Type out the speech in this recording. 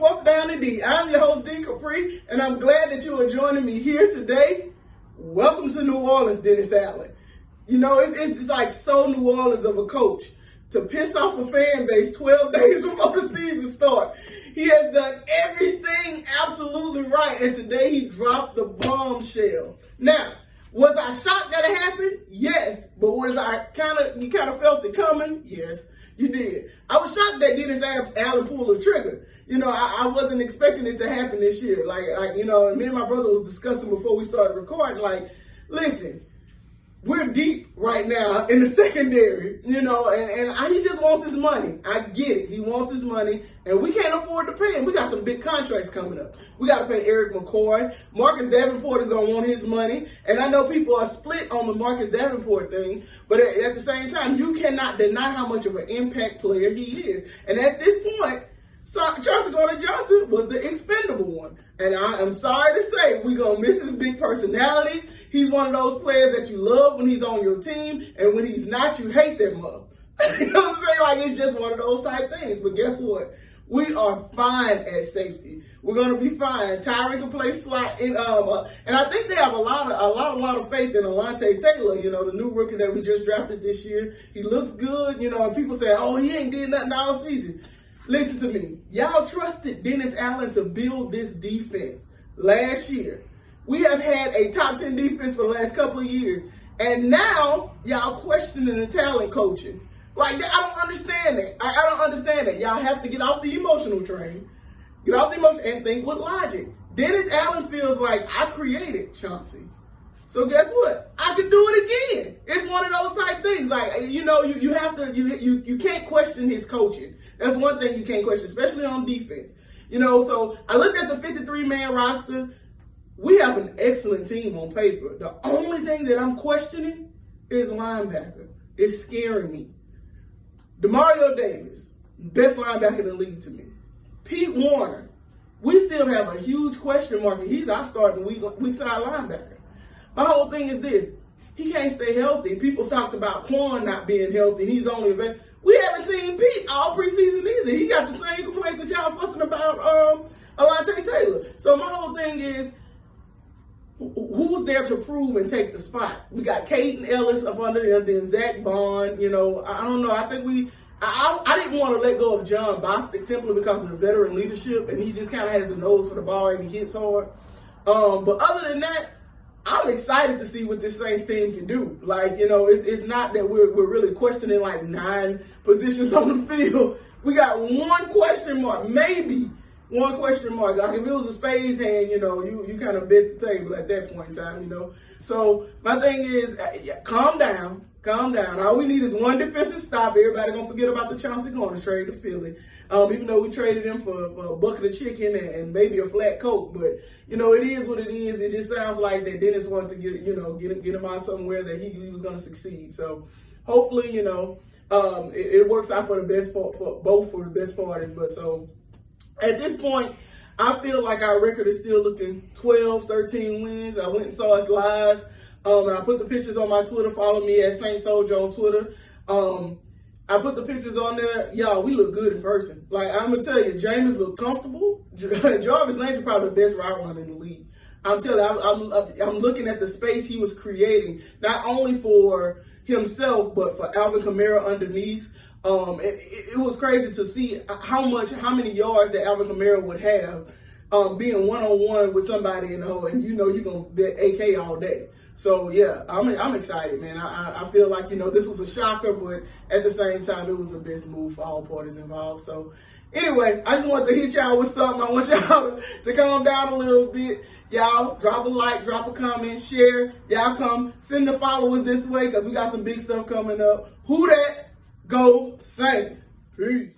fourth Down and Dee. I'm your host, D. Capri, and I'm glad that you are joining me here today. Welcome to New Orleans, Dennis Allen. You know, it's like so New Orleans of a coach to piss off a fan base 12 days before the season starts. He has done everything absolutely right, and today he dropped the bombshell. Now, was I shocked that it happened? Yes. But you kind of felt it coming? Yes, you did. I was shocked that Dennis Allen pulled the trigger. You know, I wasn't expecting it to happen this year. Like, you know, and me and my brother was discussing before we started recording, like, listen, we're deep right now in the secondary, you know, and he just wants his money. I get it. He wants his money, and we can't afford to pay him. We got some big contracts coming up. We got to pay Eric McCoy. Marcus Davenport is going to want his money, and I know people are split on the Marcus Davenport thing, but at the same time, you cannot deny how much of an impact player he is. And at this point, Chauncey Gardner-Johnson was the expendable one. And I am sorry to say, we're going to miss his big personality. He's one of those players that you love when he's on your team, and when he's not, you hate them up. You know what I'm saying? Like, it's just one of those type things. But guess what? We are fine at safety. We're going to be fine. Tyron can play slot in, and I think they have a lot of faith in Alontae Taylor, you know, the new rookie that we just drafted this year. He looks good, you know, and people say, oh, he ain't did nothing all season. Listen to me. Y'all trusted Dennis Allen to build this defense last year. We have had a top 10 defense for the last couple of years. And now, y'all questioning the talent coaching. Like, I don't understand that. I don't understand that. Y'all have to get off the emotional train. Get off the emotion and think with logic. Dennis Allen feels like I created Chauncey. So guess what? I can do it again. It's one of those type things. Like, you know, you have to, you can't question his coaching. That's one thing you can't question, especially on defense. You know, so I looked at the 53-man roster. We have an excellent team on paper. The only thing that I'm questioning is linebacker. It's scaring me. Demario Davis, best linebacker in the league to me. Pete Warner, we still have a huge question mark, and he's our starting weak side linebacker. My whole thing is this. He can't stay healthy. People talked about Quan not being healthy. He's only available. We haven't seen Pete all preseason either. He got the same complaints that y'all fussing about Alontae Taylor. So my whole thing is, who's there to prove and take the spot? We got Caden Ellis up under there, then Zach Bond. You know, I don't know. I think I didn't want to let go of John Bostic simply because of the veteran leadership, and he just kind of has a nose for the ball and he hits hard. But other than that, I'm excited to see what this Saints team can do. Like, you know, it's not that we're really questioning like 9 positions on the field. We got one question mark, maybe one question mark. Like if it was a spades hand, you know, you kind of bet the table at that point in time, you know. So my thing is, calm down. Calm down. All we need is one defensive stop. Everybody gonna forget about the Chauncey Gardner trade to Philly. Even though we traded him for a bucket of chicken and maybe a flat Coke, but you know it is what it is. It just sounds like that Dennis wanted to get him out somewhere that he was gonna succeed. So hopefully, you know, it works out for the best for the best parties. But so at this point, I feel like our record is still looking 12, 13 wins. I went and saw us live. And I put the pictures on my Twitter. Follow me at Saint Soldier on Twitter. I put the pictures on there. Y'all, we look good in person. Like, I'm going to tell you, Jameis looked comfortable. Jarvis Landry probably the best route runner in the league. I'm telling you, I'm looking at the space he was creating, not only for himself, but for Alvin Kamara underneath. It was crazy to see how many yards that Alvin Kamara would have being one-on-one with somebody in the hole, and you know you're going to bet AK all day. So, yeah, I'm excited, man. I feel like, you know, this was a shocker, but at the same time, it was the best move for all parties involved. So, anyway, I just wanted to hit y'all with something. I want y'all to calm down a little bit. Y'all, drop a like, drop a comment, share. Y'all come send the followers this way because we got some big stuff coming up. Who that? Go Saints. Peace.